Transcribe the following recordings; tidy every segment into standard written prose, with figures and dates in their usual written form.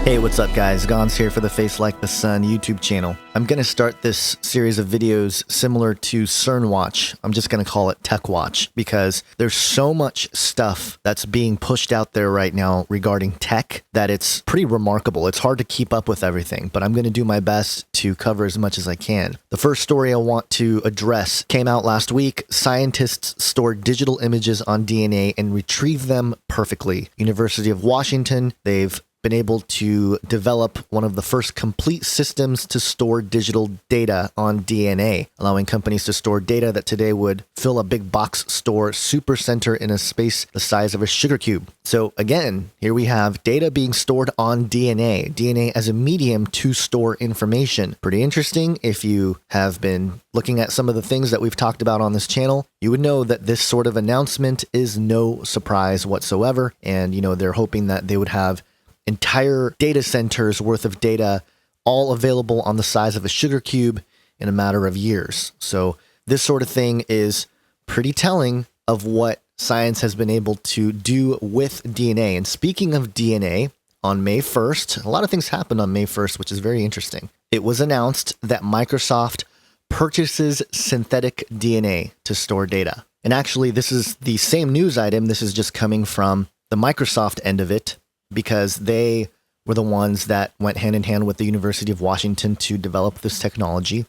Hey, what's up guys? Gons here for the Face Like the Sun YouTube channel. I'm going to start this series of videos similar to CERN Watch. I'm just going to call it Tech Watch because there's so much stuff that's being pushed out there right now regarding tech that it's pretty remarkable. It's hard to keep up with everything, but I'm going to do my best to cover as much as I can. The first story I want to address came out last week. Scientists store digital images on DNA and retrieve them perfectly. University of Washington, they've been able to develop one of the first complete systems to store digital data on DNA, allowing companies to store data that today would fill a big box store supercenter in a space the size of a sugar cube. So again, here we have data being stored on DNA as a medium to store information. Pretty interesting. If you have been looking at some of the things that we've talked about on this channel, you would know that this sort of announcement is no surprise whatsoever. And, they're hoping that they would have entire data centers worth of data all available on the size of a sugar cube in a matter of years. So this sort of thing is pretty telling of what science has been able to do with DNA. And speaking of DNA, on May 1st, a lot of things happened on May 1st, which is very interesting. It was announced that Microsoft purchases synthetic DNA to store data. And actually, this is the same news item. This is just coming from the Microsoft end of it, because they were the ones that went hand in hand with the University of Washington to develop this technology.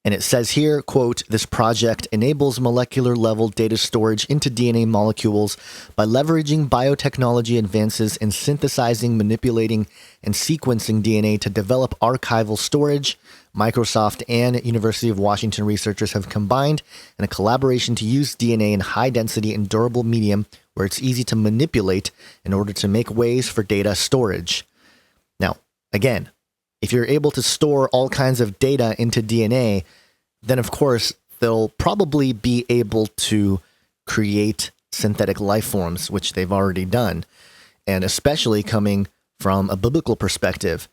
And it says here, quote, "This project enables molecular level data storage into DNA molecules by leveraging biotechnology advances in synthesizing, manipulating, and sequencing DNA to develop archival storage. Microsoft and University of Washington researchers have combined in a collaboration to use DNA in high density and durable medium where it's easy to manipulate in order to make ways for data storage." Now, again, if you're able to store all kinds of data into DNA, then of course they'll probably be able to create synthetic life forms, which they've already done. And especially coming from a biblical perspective,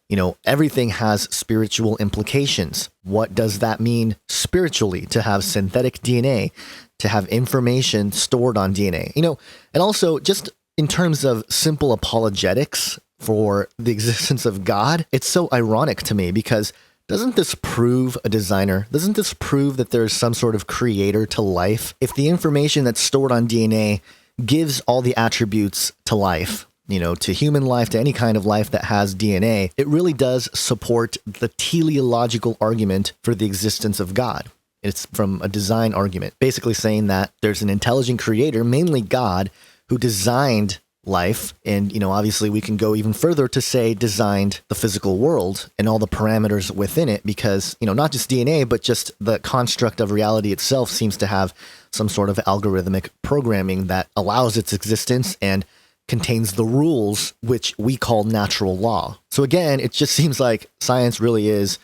everything has spiritual implications. What does that mean spiritually to have synthetic DNA, to have information stored on DNA? And also just in terms of simple apologetics for the existence of God, it's so ironic to me because doesn't this prove a designer? Doesn't this prove that there's some sort of creator to life? If the information that's stored on DNA gives all the attributes to life, to human life, to any kind of life that has DNA, it really does support the teleological argument for the existence of God. It's from a design argument, basically saying that there's an intelligent creator, mainly God, who designed life. And, obviously we can go even further to say designed the physical world and all the parameters within it because, not just DNA, but just the construct of reality itself seems to have some sort of algorithmic programming that allows its existence and contains the rules, which we call natural law. So again, it just seems like science really is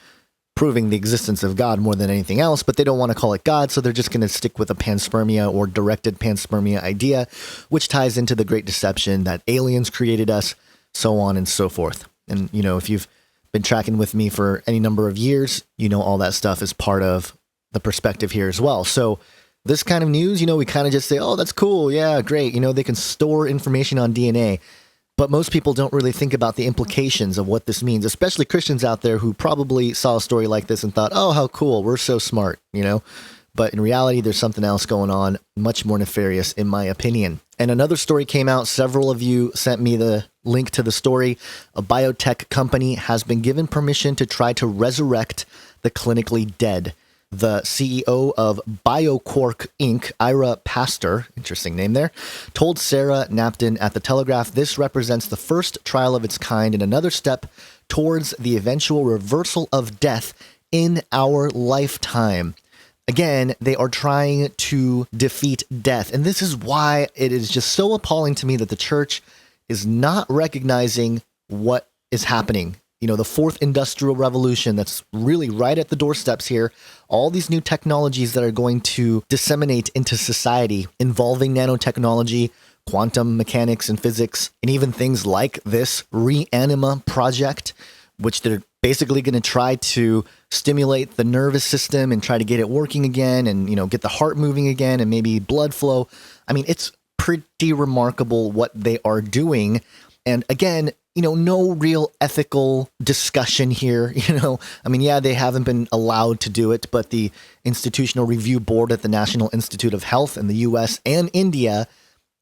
proving the existence of God more than anything else, but they don't want to call it God, so they're just going to stick with a panspermia or directed panspermia idea, which ties into the great deception that aliens created us, so on and so forth. And, if you've been tracking with me for any number of years, all that stuff is part of the perspective here as well. So this kind of news, we kind of just say, oh, that's cool. Yeah, great. They can store information on DNA. But most people don't really think about the implications of what this means, especially Christians out there who probably saw a story like this and thought, oh, how cool. We're so smart, But in reality, there's something else going on, much more nefarious, in my opinion. And another story came out. Several of you sent me the link to the story. A biotech company has been given permission to try to resurrect the clinically dead. The CEO of BioQuark Inc., Ira Pastor, interesting name there, told Sarah Napton at The Telegraph this represents the first trial of its kind and another step towards the eventual reversal of death in our lifetime. Again, they are trying to defeat death. And this is why it is just so appalling to me that the church is not recognizing what is happening. The fourth industrial revolution that's really right at the doorsteps here. All these new technologies that are going to disseminate into society involving nanotechnology, quantum mechanics and physics, and even things like this ReAnima project, which they're basically going to try to stimulate the nervous system and try to get it working again and, get the heart moving again and maybe blood flow. I mean, it's pretty remarkable what they are doing. And again, no real ethical discussion here. I mean, yeah, they haven't been allowed to do it, but the Institutional Review Board at the National Institute of Health in the US and India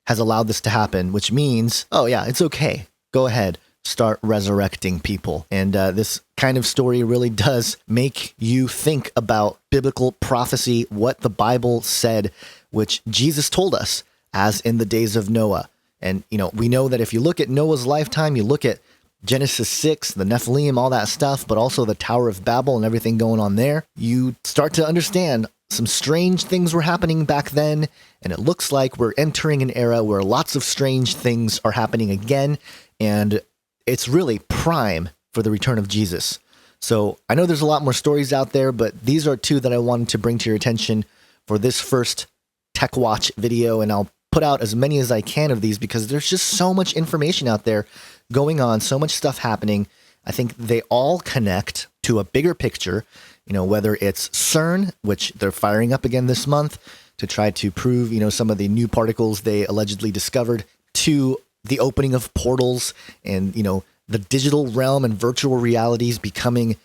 has allowed this to happen, which means, oh yeah, it's okay. Go ahead, start resurrecting people. And this kind of story really does make you think about biblical prophecy, what the Bible said, which Jesus told us, as in the days of Noah. And, we know that if you look at Noah's lifetime, you look at Genesis 6, the Nephilim, all that stuff, but also the Tower of Babel and everything going on there, you start to understand some strange things were happening back then. And it looks like we're entering an era where lots of strange things are happening again. And it's really prime for the return of Jesus. So I know there's a lot more stories out there, but these are two that I wanted to bring to your attention for this first Tech Watch video. And I'll put out as many as I can of these because there's just so much information out there going on, so much stuff happening. I think they all connect to a bigger picture, whether it's CERN, which they're firing up again this month to try to prove, some of the new particles they allegedly discovered, to the opening of portals and, the digital realm and virtual realities becoming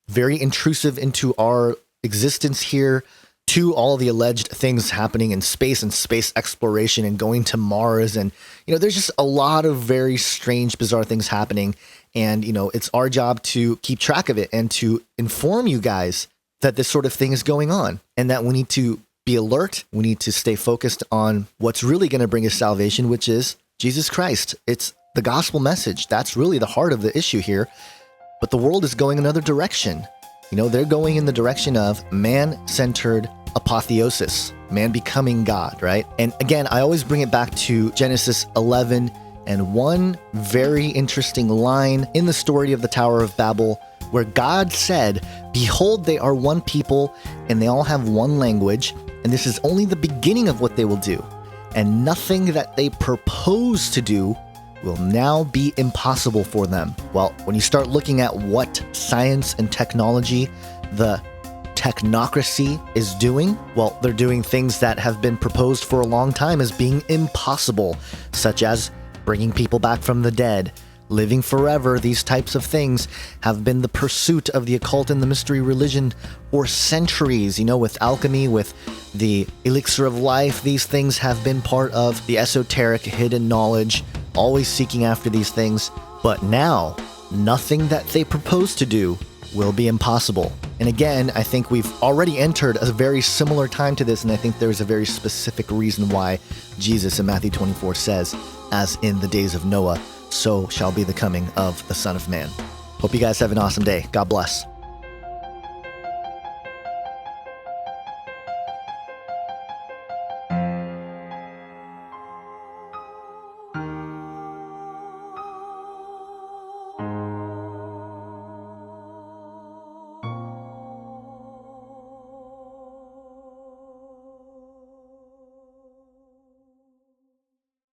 very intrusive into our existence here, to all the alleged things happening in space and space exploration and going to Mars. And, there's just a lot of very strange, bizarre things happening. And, it's our job to keep track of it and to inform you guys that this sort of thing is going on and that we need to be alert. We need to stay focused on what's really going to bring us salvation, which is Jesus Christ. It's the gospel message. That's really the heart of the issue here. But the world is going another direction. They're going in the direction of man-centered apotheosis, man becoming God, right? And again, I always bring it back to Genesis 11 and one very interesting line in the story of the Tower of Babel, where God said, "Behold, they are one people, and they all have one language, and this is only the beginning of what they will do. And nothing that they propose to do will now be impossible for them." Well, when you start looking at what science and technology, the technocracy is doing, well, they're doing things that have been proposed for a long time as being impossible, such as bringing people back from the dead, living forever. These types of things have been the pursuit of the occult and the mystery religion for centuries. With alchemy, with the elixir of life, these things have been part of the esoteric hidden knowledge, always seeking after these things. But now, nothing that they propose to do will be impossible. And again, I think we've already entered a very similar time to this, and I think there's a very specific reason why Jesus in Matthew 24 says, "As in the days of Noah, so shall be the coming of the Son of Man." Hope you guys have an awesome day. God bless.